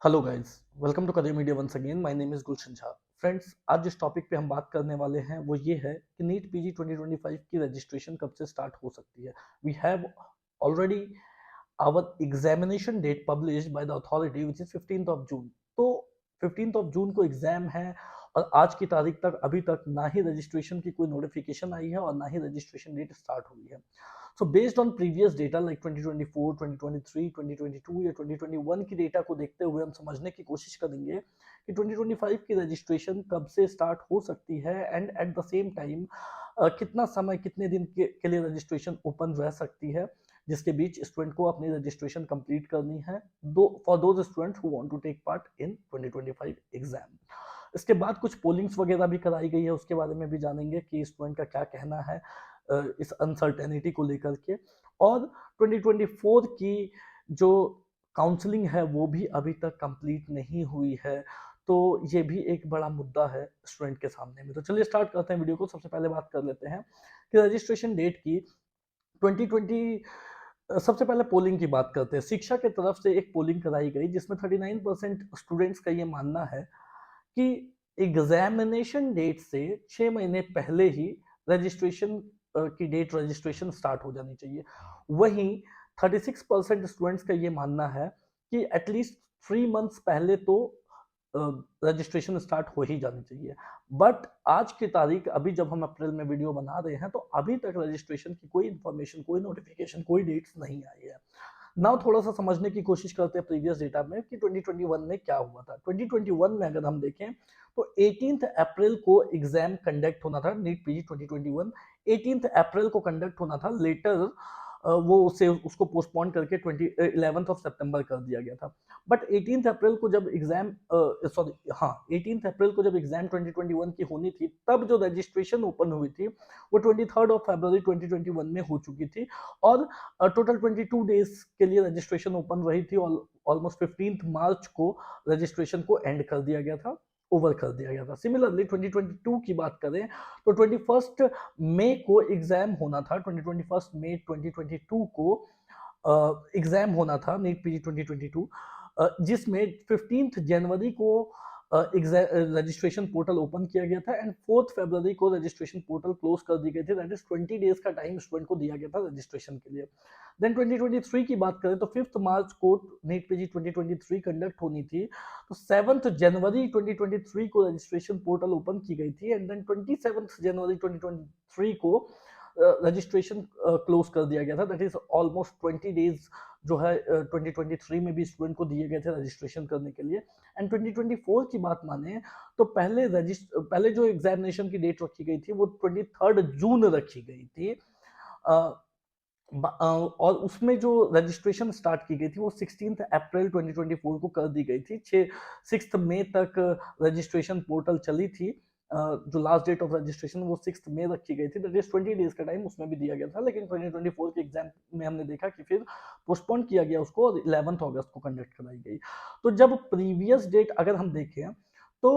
Hello guys, welcome to career media once again. My name is Gulshan Jha. Friends, आज जिस topic पे हम बात करने वाले हैं वो ये है कि नीट पीजी 2025 की रजिस्ट्रेशन कब से स्टार्ट हो सकती है। We have already our examination date published by the authority which is 15th of June. तो 15th ऑफ जून को एग्जाम है और आज की तारीख तक अभी तक ना ही रजिस्ट्रेशन की कोई नोटिफिकेशन आई है और ना ही रजिस्ट्रेशन डेट स्टार्ट हुई है। So based on previous data like 2024, 2023, 2022 या 2021 की डेटा को देखते हुए हम समझने की कोशिश करेंगे कि 2025 की रजिस्ट्रेशन कब से स्टार्ट हो सकती है and eight the same time कितना समय कितने दिन के लिए रजिस्ट्रेशन ओपन रह सकती है जिसके बीच स्टूडेंट को अपनी रजिस्ट्रेशन कंप्लीट करनी है दो for those students who want to take part in 2025 exam. इसके बाद कुछ पोलिंग्स वगैरह भी कराई गई है, उसके बारे में भी जानेंगे कि स्टूडेंट का क्या कहना है इस अनसर्टेनिटी को लेकर के। और 2024 की जो काउंसलिंग है वो भी अभी तक कंप्लीट नहीं हुई है, तो ये भी एक बड़ा मुद्दा है स्टूडेंट के सामने में। तो चलिए स्टार्ट करते हैं वीडियो को। सबसे पहले बात कर लेते हैं कि रजिस्ट्रेशन डेट की 2020। सबसे पहले पोलिंग की बात करते हैं। शिक्षा के तरफ से एक पोलिंग कराई गई जिसमें 39% स्टूडेंट्स का ये मानना है कि एग्जामिनेशन डेट से 6 महीने पहले ही रजिस्ट्रेशन की डेट रजिस्ट्रेशन स्टार्ट हो जानी चाहिए। वहीं 36% स्टूडेंट्स का ये मानना है कि एटलीस्ट 3 मंथ्स पहले तो रजिस्ट्रेशन स्टार्ट हो ही जानी चाहिए। बट आज की तारीख, अभी जब हम अप्रैल में वीडियो बना रहे हैं तो अभी तक रजिस्ट्रेशन की कोई इंफॉर्मेशन, कोई नोटिफिकेशन, कोई डेट्स नहीं आई है। नाउ थोड़ा सा समझने की कोशिश करते हैं प्रीवियस डेटा में कि 2021 में क्या हुआ था। 2021 में अगर हम देखें तो 18th अप्रैल को एग्जाम कंडक्ट होना था। नीट पीजी 2021 18th अप्रैल को कंडक्ट होना था। लेटर वो उसे उसको पोस्टपोन करके 11th ऑफ सितंबर कर दिया गया था। बट 18th अप्रैल को जब एग्जाम सॉरी हाँ 18th अप्रैल को जब एग्जाम 2021 की होनी थी, तब जो रजिस्ट्रेशन ओपन हुई थी वो 23rd ऑफ फरवरी 2021 में हो चुकी थी। और टोटल 22 डेज के लिए रजिस्ट्रेशन ओपन रही थी और ऑलमोस्ट 15th मार्च को रजिस्ट्रेशन को एंड कर दिया गया था, ओवर कर दिया गया था। सिमिलरली 2022 की बात करें तो 21st मई को एग्जाम होना था। 21st मई 2022 को एग्जाम होना था नीट पीजी 2022, जिसमें 15th जनवरी को रजिस्ट्रेशन पोर्टल ओपन किया गया था एंड 4th फरवरी को रजिस्ट्रेशन पोर्टल क्लोज कर दी गई थी। दैट इज 20 डेज का टाइम स्टूडेंट को दिया गया था रजिस्ट्रेशन के लिए। देन 2023 की बात करें तो 5th मार्च को नीट पीजी 2023 कंडक्ट होनी थी, तो 7th जनवरी 2023 को रजिस्ट्रेशन पोर्टल ओपन की गई थी एंड देन 27th जनवरी 2023 को रजिस्ट्रेशन क्लोज कर दिया गया था। दैट इज ऑलमोस्ट 20 डेज जो है 2023 में भी स्टूडेंट को दिए गए थे रजिस्ट्रेशन करने के लिए। एंड 2024 की बात माने तो पहले जो एग्जामिनेशन की डेट रखी गई थी वो 23rd जून रखी गई थी। और उसमें जो रजिस्ट्रेशन स्टार्ट की गई थी वो 16th अप्रैल 2024 को कर दी गई थी। 6 मई तक रजिस्ट्रेशन पोर्टल चली थी। जो लास्ट डेट ऑफ रजिस्ट्रेशन वो 6 मई रखी गई थी। दैट इज 20 डेज का टाइम उसमें भी दिया गया था, लेकिन 2024 के एग्जाम में हमने देखा कि फिर पोस्टपोन किया गया उसको और 11th अगस्त को कंडक्ट कराई गई। तो जब प्रीवियस डेट अगर हम देखें तो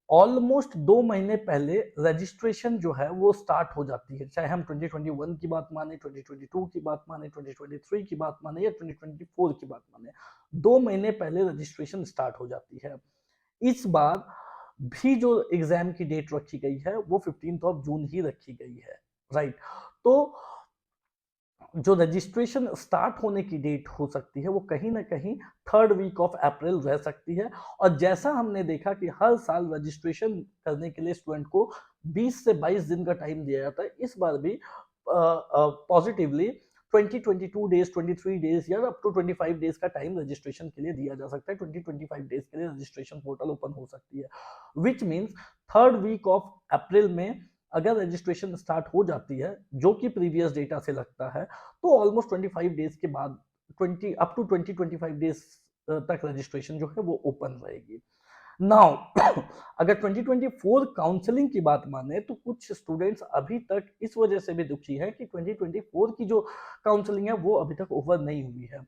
ऑलमोस्ट 2 महीने पहले रजिस्ट्रेशन जो है वो स्टार्ट हो जाती है, चाहे हम 2021 की बात माने, 2022 की बात माने, 2023 की बात माने या 2024 की बात माने। 2 महीने पहले रजिस्ट्रेशन स्टार्ट हो जाती है। इस बार भी जो एग्जाम की डेट रखी गई है वो 15th ऑफ जून ही रखी गई है, राइट। तो जो रजिस्ट्रेशन स्टार्ट होने की डेट हो सकती है वो कहीं ना कहीं 3rd वीक ऑफ अप्रैल रह सकती है। और जैसा हमने देखा कि हर साल रजिस्ट्रेशन करने के लिए स्टूडेंट को 20 से 22 दिन का टाइम दिया जाता है, इस बार भी पॉजिटिवली 22 डेज, 23 डेज या अप टू 25 डेज का टाइम रजिस्ट्रेशन के लिए दिया जा सकता है। 25 डेज के लिए रजिस्ट्रेशन पोर्टल ओपन हो सकती है, which means 3rd week of April में अगर रजिस्ट्रेशन स्टार्ट हो जाती है, जो कि प्रीवियस डेटा से लगता है, तो ऑलमोस्ट 25 डेज के बाद 20 अप टू 25 डेज तक रजिस्ट्रेशन जो है वो ओपन रहेगी। नाउ अगर 2024 काउंसलिंग की बात माने तो कुछ स्टूडेंट्स अभी तक इस वजह से भी दुखी है कि 2024 की जो काउंसलिंग है वो अभी तक ओवर नहीं हुई है।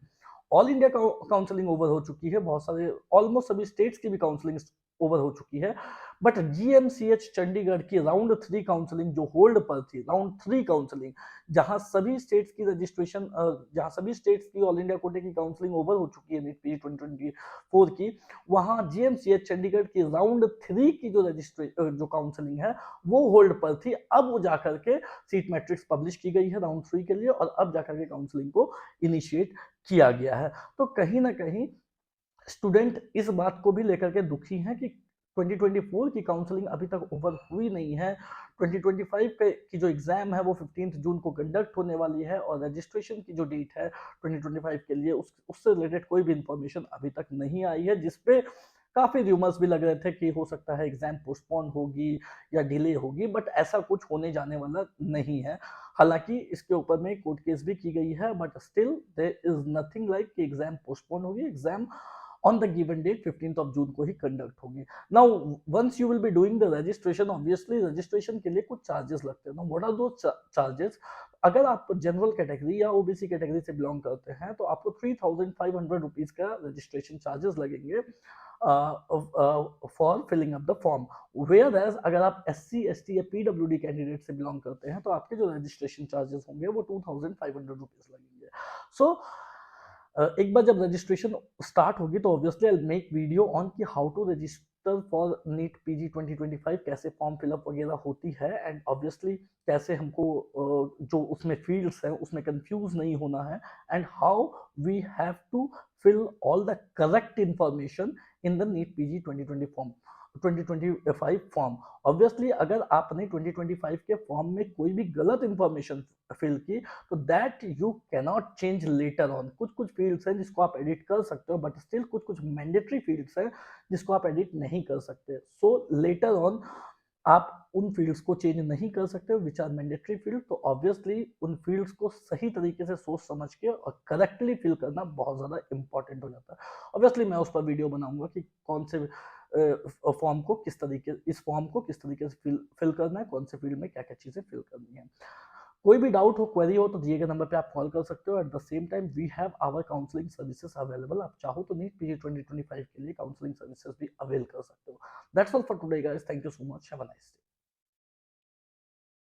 ऑल इंडिया काउंसलिंग ओवर हो चुकी है, बहुत सारे ऑलमोस्ट सभी स्टेट्स की भी काउंसलिंग ओवर हो चुकी है, बट जीएमसीएच चंडीगढ़ की राउंड 3 काउंसलिंग जो होल्ड पर थी, राउंड 3 काउंसलिंग, जहां सभी स्टेट्स की रजिस्ट्रेशन, जहां सभी स्टेट्स की ऑल इंडिया कोटे की काउंसलिंग ओवर हो चुकी है नीट पीजी 2024 की, वहां जीएमसीएच चंडीगढ़ की राउंड 3 की जो काउंसलिंग है वो होल्ड पर थी। अब वो जाकर के सीट मैट्रिक्स पब्लिश की गई है राउंड 3 के लिए, और अब जाकर के काउंसलिंग को इनिशिएट किया गया है। तो कहीं ना कहीं स्टूडेंट इस बात को भी लेकर के दुखी हैं कि 2024 की काउंसलिंग अभी तक ओवर हुई नहीं है। 2025 की जो एग्जाम है वो 15 जून को कंडक्ट होने वाली है, और रजिस्ट्रेशन की जो डेट है 2025 के लिए उससे रिलेटेड कोई भी इंफॉर्मेशन अभी तक नहीं आई है, जिसपे काफी रूमर्स भी लग रहे थे कि हो सकता है एग्जाम पोस्टपोन होगी या डिले होगी, बट ऐसा कुछ होने जाने वाला नहीं है। हालांकि इसके ऊपर में कोर्ट केस भी की गई है, but still there is nothing like कि एग्जाम पोस्टपोन होगी। Exam on the given date 15th of June को ही कंडक्ट होगी। Now once you will be doing the registration, obviously registration के लिए कुछ चार्जेस लगते हैं। Now what are those charges? अगर आप जनरल कैटेगरी या ओबीसी कैटेगरी से बिलोंग करते हैं तो आपको 3500 रुपीज का रजिस्ट्रेशन चार्जेस लगेंगे for filling up the form. Whereas अगर आप SC ST या PWD कैंडिडेट से बिलोंग करते हैं तो आपके जो रजिस्ट्रेशन चार्जेस होंगे वो 2500 रुपीज लगेंगे। सो एक बार जब रजिस्ट्रेशन स्टार्ट होगी तो obviously I make video on कि how to register for NEET PG 2025, कैसे फॉर्म फिलअप वगैरह होती है, एंड ऑब्वियसली कैसे हमको जो उसमें फील्ड्स हैं उसमें कंफ्यूज नहीं होना है, and how we have to fill all the correct information in the NEET PG 2025 form. Obviously अगर आपने 2025 के फॉर्म में कोई भी गलत इंफॉर्मेशन फिल की तो that you cannot change later on. कुछ कुछ फील्ड्स हैं जिसको आप एडिट कर सकते हो, बट स्टिल कुछ कुछ मैंडेटरी फील्ड्स हैं जिसको आप एडिट नहीं कर सकते। सो लेटर ऑन आप उन फील्ड्स को चेंज नहीं कर सकते विच आर मैंडेटरी फील्ड। तो ऑब्वियसली उन फील्ड्स को सही तरीके से सोच समझ के और करेक्टली फिल करना बहुत ज्यादा इंपॉर्टेंट हो जाता है। ऑब्वियसली मैं उस पर वीडियो बनाऊंगा कि कौन से फॉर्म को किस तरीके, इस फॉर्म को किस तरीके से फिल करना है, कौन से फील्ड में क्या क्या चीजें फिल करनी है। कोई भी डाउट हो, क्वेरी हो तो दिए गए नंबर पे आप कॉल कर सकते हो। At the same time we have our counselling services available. आप चाहो तो नीट पीजी 2025 के लिए काउंसलिंग सर्विसेज भी अवेल कर सकते हो। That's all for today guys, thank you so much, have a nice day.